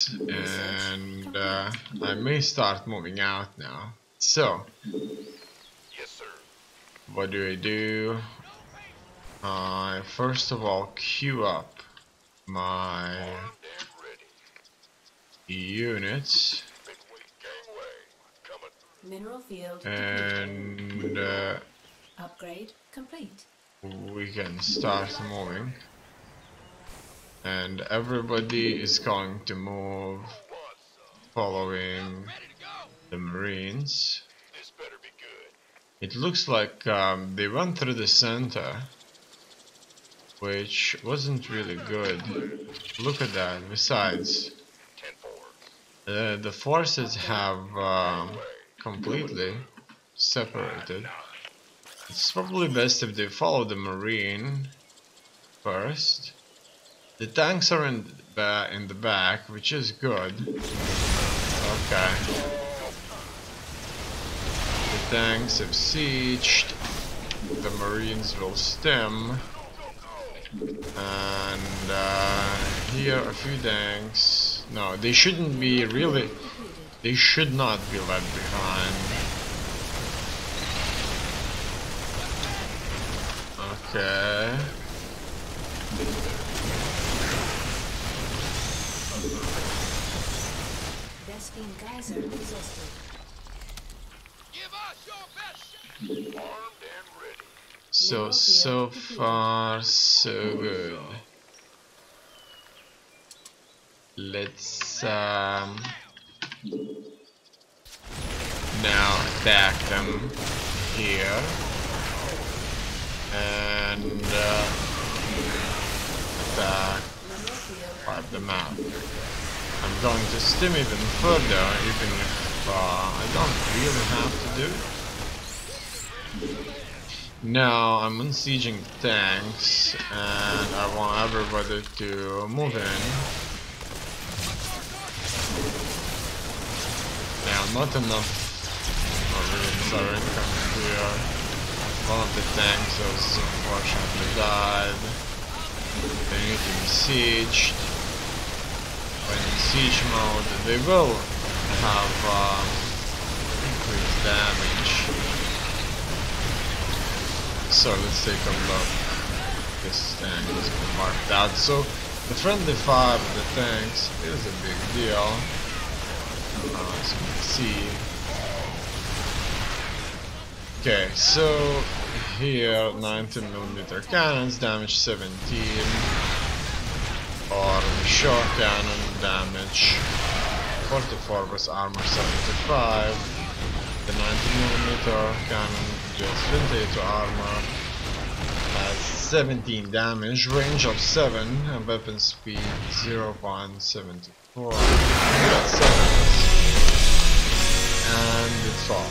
and I may start moving out now. So, Yes, sir. what do? First of all, queue up my Armed and ready. units, Big weight gangway. Coming. Mineral field and upgrade complete. we can start moving. And everybody is going to move following the Marines. This better be good. It looks like they went through the center, which wasn't really good. Look at that. Besides, 10-4. the forces have completely separated. It's probably best if they follow the Marine first. The tanks are in the back, which is good. Okay. The tanks have sieged. The Marines will stem. And here a few tanks. No, they shouldn't be really. They should not be left behind. Okay. Geyser exhausted. Give us your best. Armed and ready. So far so good. Let's now attack them here and attack, wipe them out. I'm going to stim even further, even if I don't really have to do it. Now I'm unsieging the tanks, and I want everybody to move in. Now not enough Marines are incoming here. One of the tanks has unfortunately died. They need to be sieged. When in siege mode, they will have increased damage. So let's take a look. This tank has been marked out. So the friendly fire of the tanks is a big deal, as you can see. Okay, so here 19mm cannons, damage 17. Or the short cannon, damage 44 with armor 75. The 90mm cannon, just 28 armor, has 17 damage, range of 7, and weapon speed 0.74. That's 7. And it's all.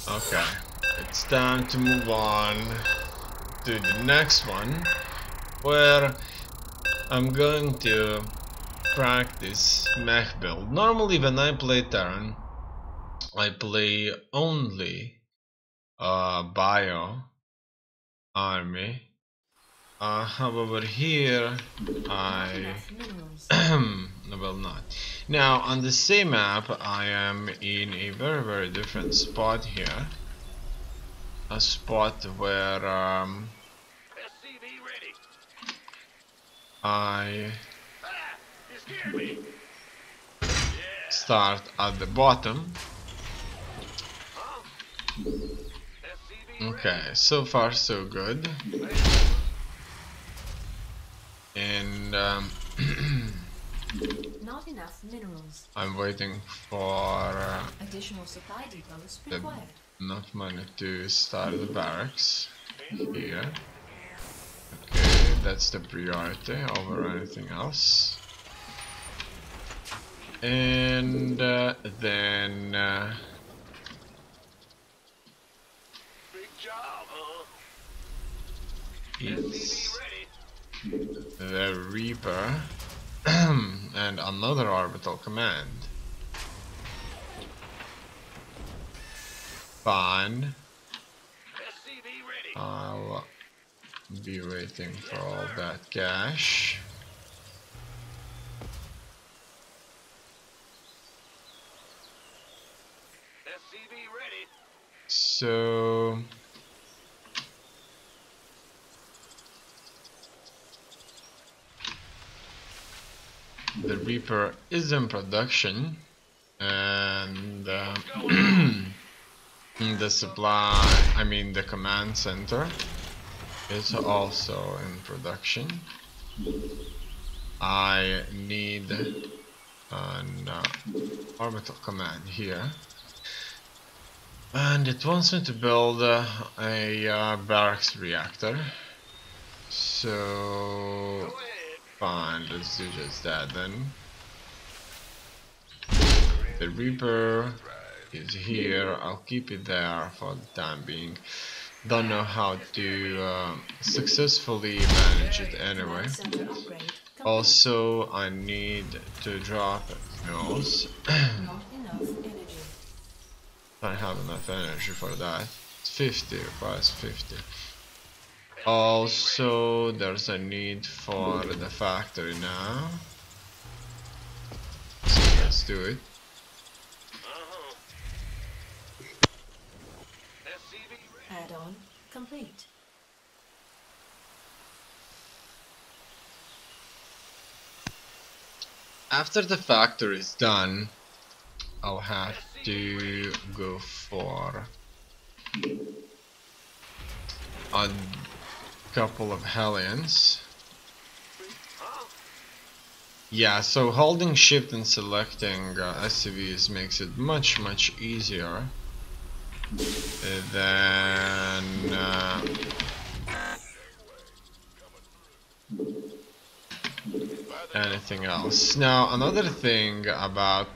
Okay, it's time to move on to the next one, where I'm going to practice mech build. Normally when I play Terran, I play only bio army. However here I will not. Now on the same map I am in a very different spot here. A spot where I start at the bottom. Okay, so far so good. And Not enough minerals. I'm waiting for Additional supply depots required. enough money to start the barracks here. Okay, that's the priority over anything else. And then Big job, huh? It's the Reaper and another orbital command. Fine. I'll be waiting for all that cash. So the Reaper is in production, and the the command center is also in production. I need an orbital command here, and it wants me to build a barracks reactor. So fine, let's do just that then. The Reaper is here. I'll keep it there for the time being. Don't know how to successfully manage it anyway. Also, I need to drop minerals. Not enough energy. I have enough energy for that. 50, requires 50. Also, there's a need for the factory now. So let's do it. Add-on complete. After the factory is done, I'll have to go for a couple of Hellions. Yeah, so holding shift and selecting SCVs makes it much easier than anything else. Now, another thing about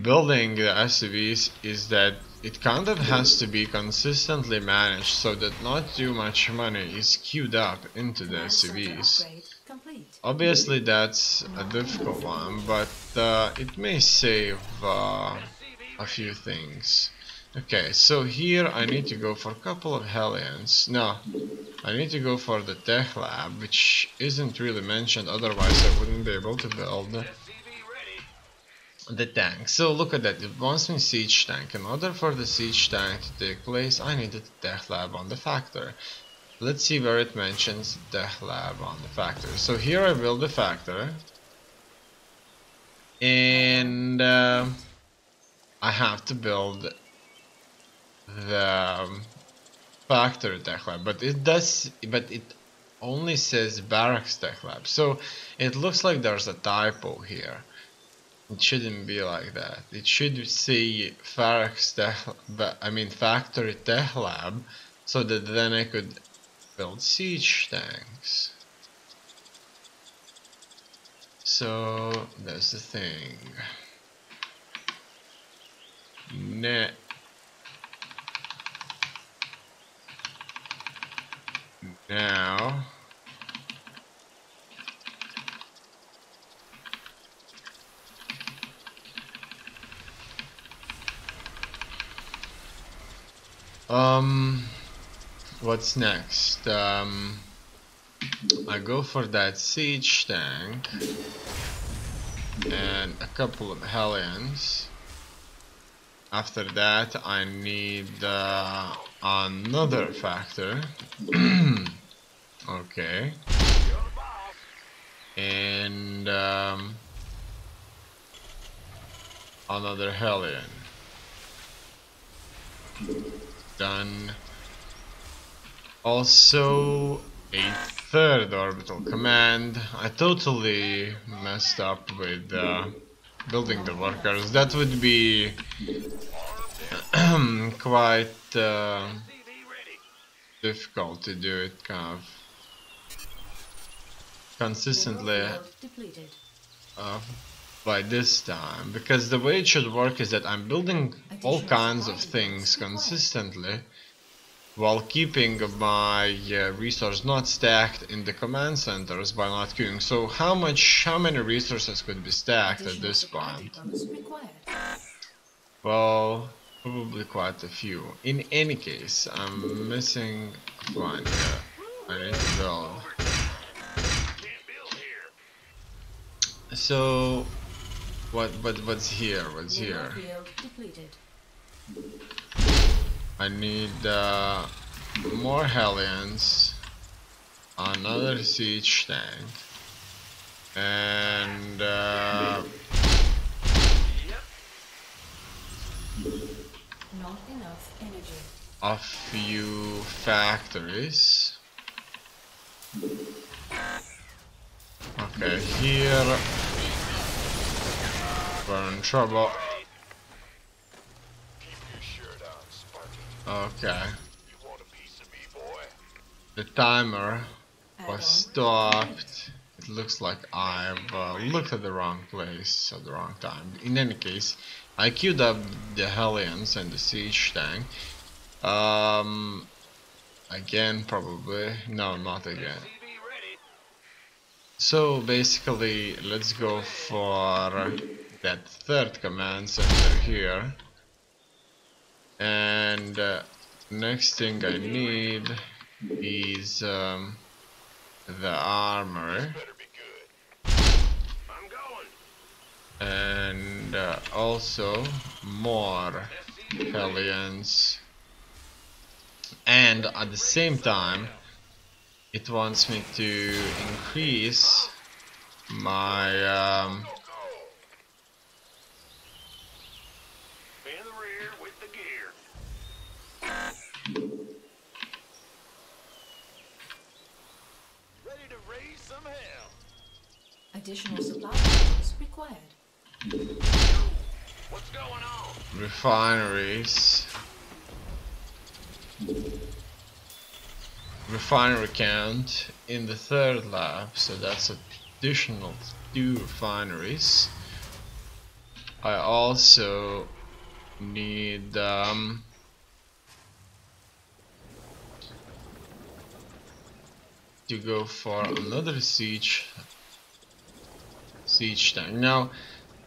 building the SCVs is that it kind of has to be consistently managed so that not too much money is queued up into the SCVs. Obviously that's a difficult one, but it may save a few things. Okay, so here I need to go for a couple of Hellions. No, I need to go for the Tech Lab, which isn't really mentioned, otherwise I wouldn't be able to build the tank. So look at that, it wants me siege tank. In order for the siege tank to take place, I needed the Tech Lab on the factory. Let's see where it mentions the Tech Lab on the factory. So here I build the factory, and I have to build the factory Tech Lab, but it only says barracks Tech Lab. So it looks like there's a typo here. It shouldn't be like that. It should say factory Tech Lab, so that then I could build siege tanks. So that's the thing. Now what's next? I go for that siege tank and a couple of Hellions. After that I need another factor. Okay. And another Hellion. Done. Also a third orbital command. I totally messed up with building the workers. That would be quite difficult to do it kind of consistently by this time, because the way it should work is that I'm building all kinds of things consistently while keeping my resource not stacked in the command centers by not queuing. So how many resources could be stacked at this point? Well, probably quite a few. In any case, I'm missing one here. I need to build. So what's here? What's here? I need more Hellions, another siege tank, and Not enough energy. a few factories. Okay, here we're in trouble. Okay. The timer was stopped. It looks like I've looked at the wrong place at the wrong time. In any case, I queued up the Hellions and the siege tank. Again, probably. No, not again. So basically, let's go for that third command center here. And next thing I need is the armor. And also more Hellions. And at the same time, it wants me to increase my Ready to raise some hell. Additional supply depots required. What's going on? refineries. Refinery count in the third lab, so that's additional 2 refineries. I also need to go for another siege tank. Now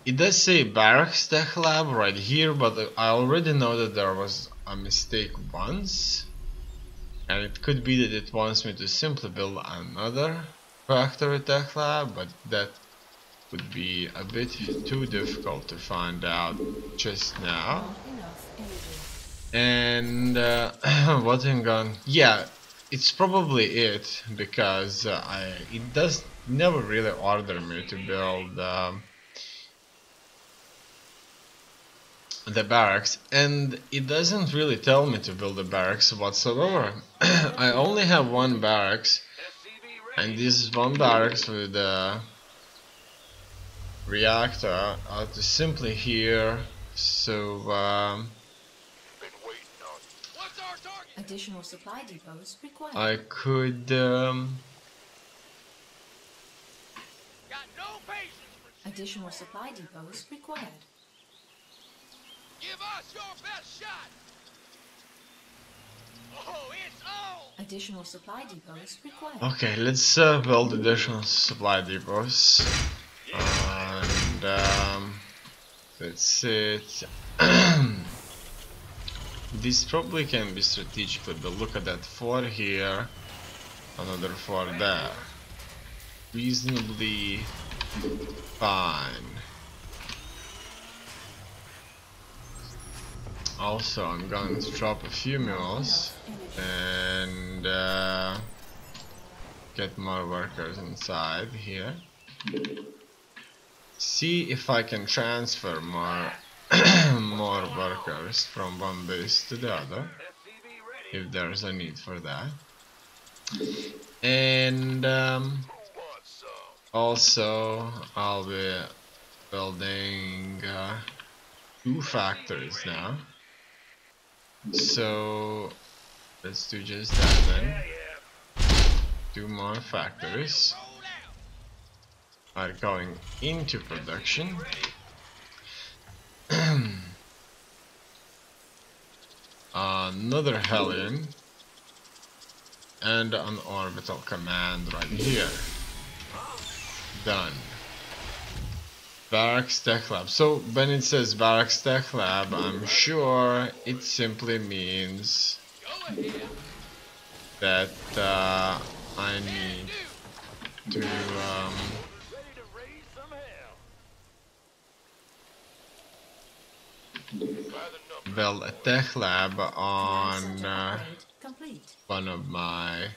it does say barracks tech lab right here, but I already know that there was a mistake once, and it could be that it wants me to simply build another factory tech lab, but that would be a bit too difficult to find out just now. And what I'm going, yeah, it's probably it, because it does never really order me to build the barracks, and it doesn't really tell me to build the barracks whatsoever. I only have one barracks, and this is one barracks with a reactor to simply here. So Additional supply depots required. I could Got no patience for Additional supply depots required. Give us your best shot. Oh, it's on. Additional supply depots required. okay, let's build additional supply depots, and that's it. This probably can be strategically, but look at that, 4 here, another 4 there. Reasonably fine. Also, I'm going to drop a few mules and get more workers inside here. See if I can transfer more more workers from one base to the other, if there's a need for that. And also I'll be building 2 factories now. So let's do just that then. 2 more factories. are going into production. Another Hellion and an orbital command right here. Done. Barracks Tech Lab. So when it says Barracks Tech Lab, I'm sure it simply means that I need to build a tech lab on one of my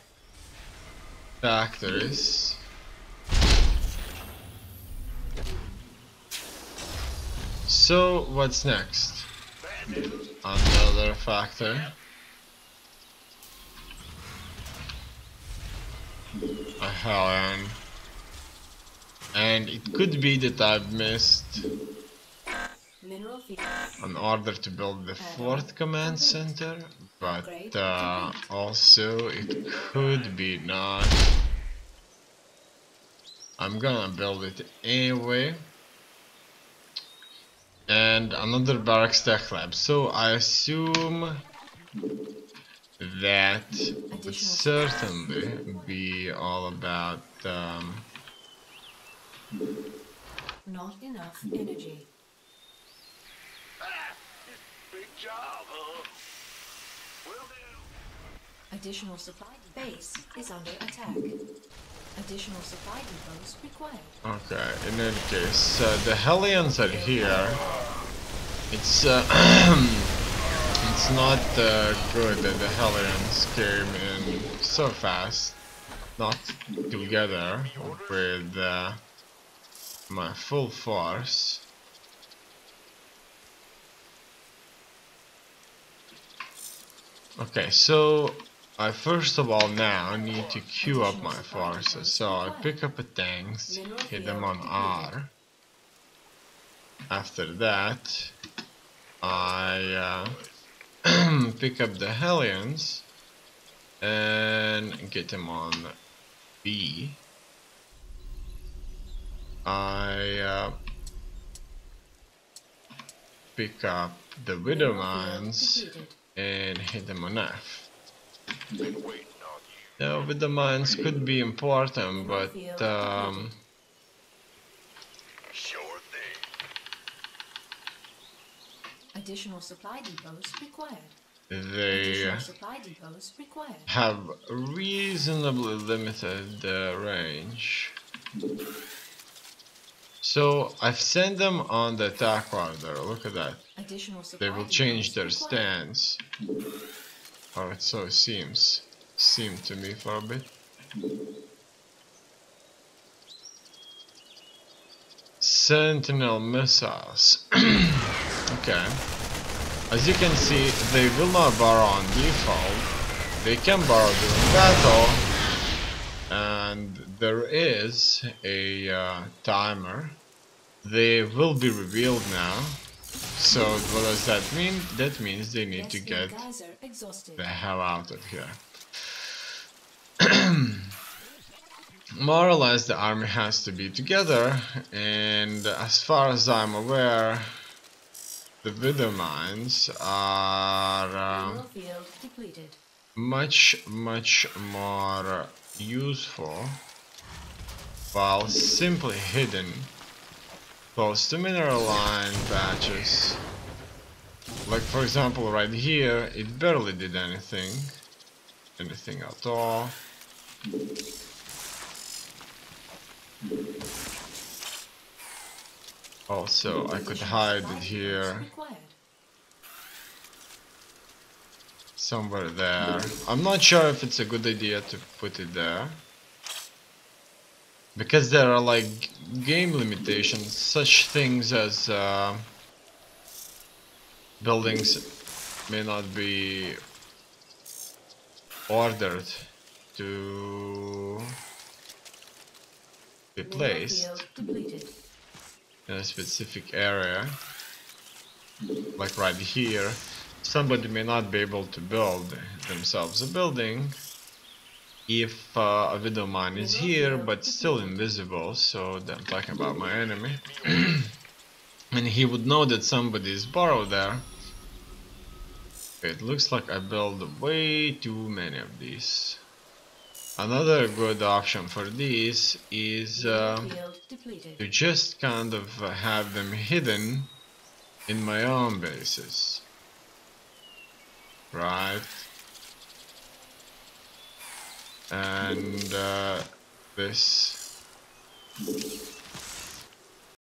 factories. So what's next? Another factory. A Hellion. And it could be that I've missed an order to build the fourth command center, but also it could be not. I'm gonna build it anyway. And another barracks tech lab. So I assume that would certainly be all about Not enough energy. Big job, huh? Will do. Additional supply base is under attack. Additional supply depots required. Okay, in any case, the Hellions are here. It's it's not good that the Hellions came in so fast, not together with my full force. Okay, so I first of all now need to queue up my forces. So I pick up a tanks, hit them on R. After that, I pick up the Hellions and get them on B. I pick up the Widow Mines and hit them on F. Now, Widow Mines could be important, but Sure thing. Additional supply depots required. they Additional supply depots required. have reasonably limited range. So I've sent them on the attack order. Look at that. Additional supply They will change their depots required. stance. Or it so seemed to me for a bit. Sentinel missiles. Okay. As you can see, they will not borrow on default. They can borrow during battle. And there is a timer. They will be revealed now. So what does that mean? That means they need to get the hell out of here. More or less the army has to be together, and as far as I'm aware, the Widow Mines are much more useful while simply hidden close to mineral line patches. Like for example right here, it barely did anything at all. Also, I could hide it here somewhere there. I'm not sure if it's a good idea to put it there, because there are like game limitations, such things as buildings may not be ordered to be placed in a specific area. Like right here, somebody may not be able to build themselves a building if a widow mine is here but still invisible, so I'm talking about my enemy, and he would know that somebody is burrowed there. It looks like I built way too many of these. Another good option for these is to just kind of have them hidden in my own bases, right? And this